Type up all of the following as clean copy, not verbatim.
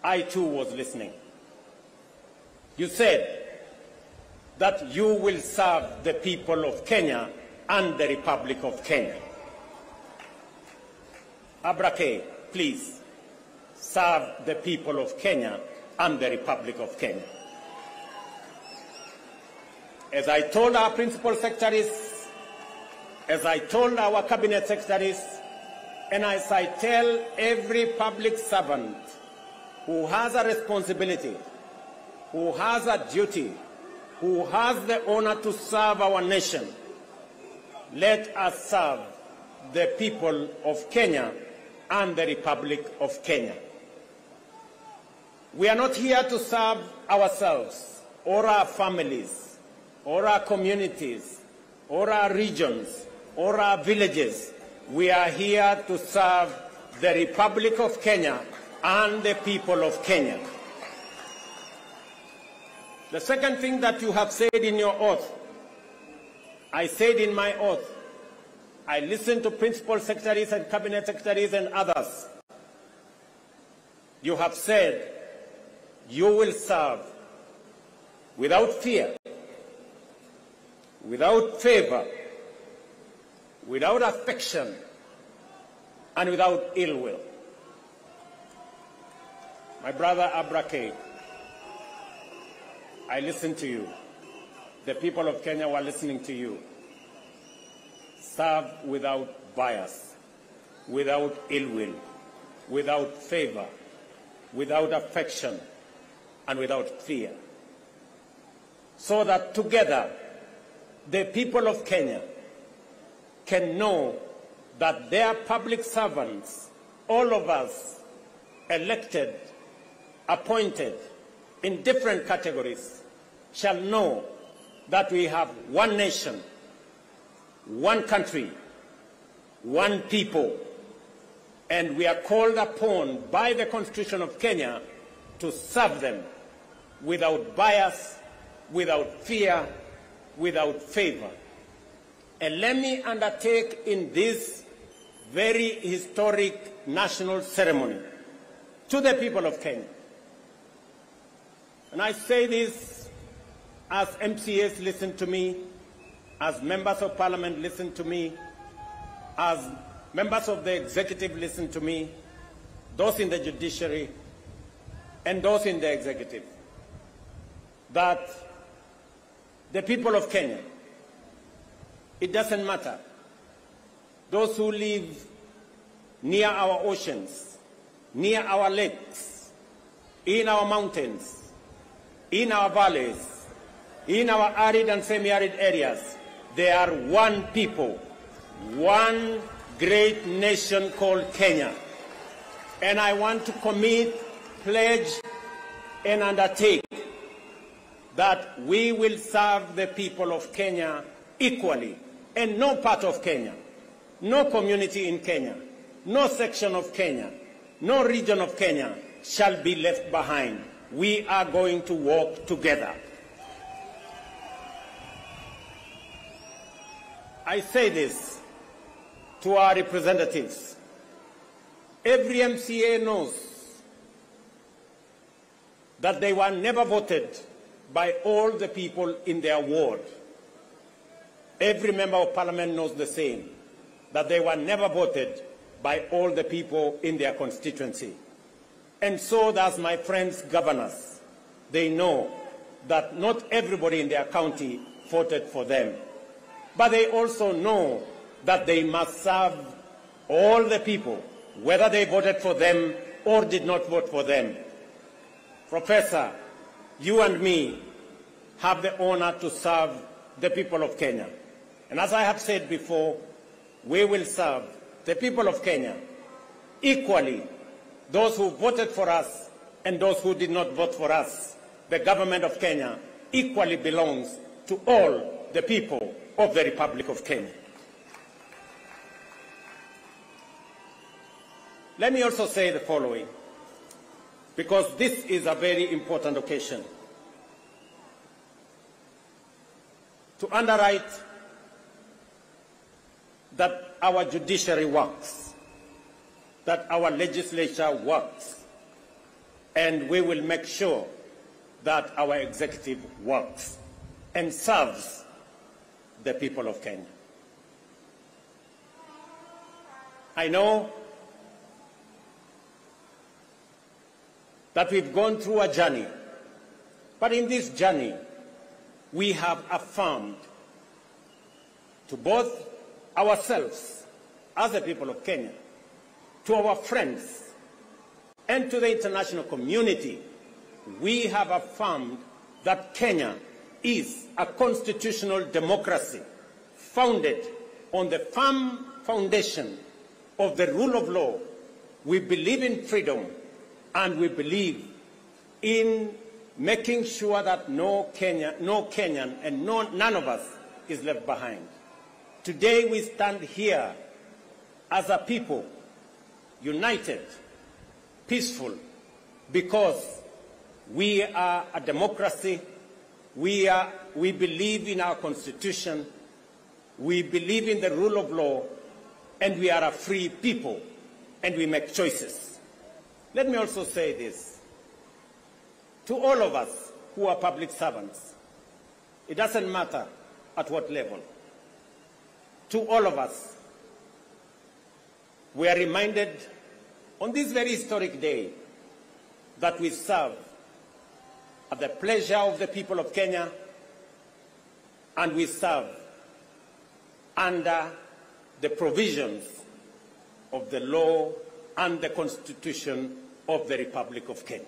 I too was listening. You said that you will serve the people of Kenya and the Republic of Kenya. Abrake, please serve the people of Kenya and the Republic of Kenya. As I told our principal secretaries, as I told our cabinet secretaries, and as I tell every public servant who has a responsibility, who has a duty, who has the honor to serve our nation, let us serve the people of Kenya and the Republic of Kenya. We are not here to serve ourselves or our families or our communities or our regions or our villages. We are here to serve the Republic of Kenya and the people of Kenya. The second thing that you have said in your oath, I said in my oath, I listened to principal secretaries and cabinet secretaries and others. You have said you will serve without fear, without favor, without affection, and without ill will. My brother Abrake, I listened to you. The people of Kenya were listening to you. Serve without bias, without ill will, without favor, without affection, and without fear. So that together, the people of Kenya can know that their public servants, all of us, elected, appointed in different categories, shall know that we have one nation, one country, one people, and we are called upon by the Constitution of Kenya to serve them without bias, without fear, without favor. And let me undertake in this very historic national ceremony to the people of Kenya. And I say this as MCAs listen to me, as members of parliament listen to me, as members of the executive listen to me, those in the judiciary and those in the executive, that the people of Kenya, it doesn't matter, those who live near our oceans, near our lakes, in our mountains, in our valleys, in our arid and semi-arid areas, they are one people, one great nation called Kenya. And I want to commit, pledge, and undertake that we will serve the people of Kenya equally, and no part of Kenya, no community in Kenya, no section of Kenya, no region of Kenya shall be left behind. We are going to work together. I say this to our representatives. Every MCA knows that they were never voted by all the people in their ward. Every member of parliament knows the same, that they were never voted by all the people in their constituency. And so does my friends governors. They know that not everybody in their county voted for them. But they also know that they must serve all the people, whether they voted for them or did not vote for them. Professor, you and me have the honor to serve the people of Kenya. And as I have said before, we will serve the people of Kenya equally, those who voted for us and those who did not vote for us. The government of Kenya equally belongs to all the people of the Republic of Kenya. Let me also say the following, because this is a very important occasion. To underwrite that our judiciary works, that our legislature works, and we will make sure that our executive works and serves the people of Kenya. I know that we've gone through a journey, but in this journey, we have affirmed to both ourselves as the people of Kenya, to our friends, and to the international community, we have affirmed that Kenya is a constitutional democracy founded on the firm foundation of the rule of law. We believe in freedom, and we believe in making sure that no Kenyan and none of us is left behind. Today we stand here as a people, united, peaceful, because we are a democracy. We believe in our constitution. We believe in the rule of law, and we are a free people, and we make choices. Let me also say this to all of us who are public servants. It doesn't matter at what level. To all of us, we are reminded on this very historic day that we serve at the pleasure of the people of Kenya, and we serve under the provisions of the law and the Constitution of the Republic of Kenya.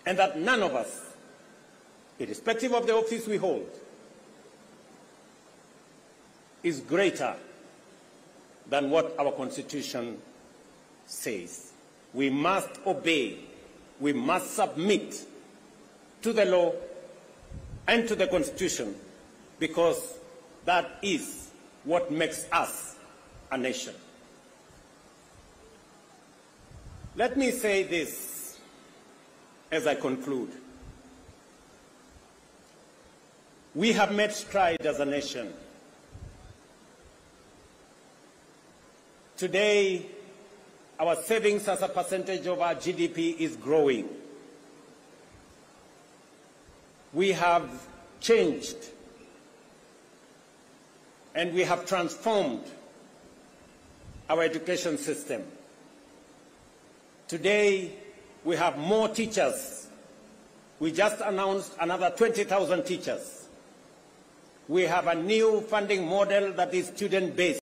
And that none of us, irrespective of the office we hold, is greater than what our Constitution says. We must obey, we must submit to the law and to the Constitution, because that is what makes us a nation. Let me say this as I conclude. We have made strides as a nation. Today, our savings as a percentage of our GDP is growing. We have changed and we have transformed our education system. Today, we have more teachers. We just announced another 20,000 teachers. We have a new funding model that is student-based.